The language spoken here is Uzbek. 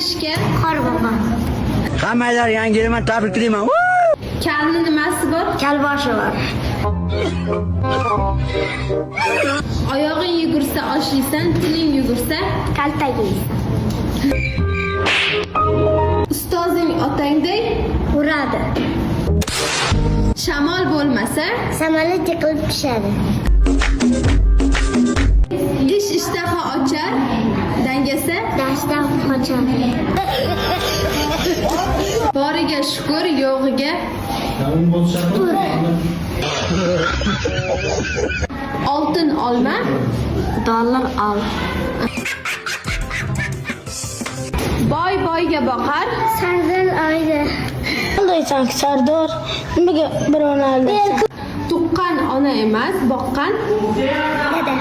ishga? Qorbobo. Hammanglar yangi yilni tabriklayman. Kalni nimasi bor? Kalboshi bor. Oyog'ing yugursa osh yeysan, tiling yugursa Kaltak yeysan. ustozing otangdek Uradi. shamol bo'lmasa Samolyot yiqilib tushadi. ish ishtaha ochar, dangasa Darsdan qochadi. boriga shukur, yo'g'iga oltin olma, Dollar ol. boy boyga boqar, Sardor oyda. Qandaysan Sardor? Nimaga birovni aldaysan? tuqqan ona emas, boqqan Dada.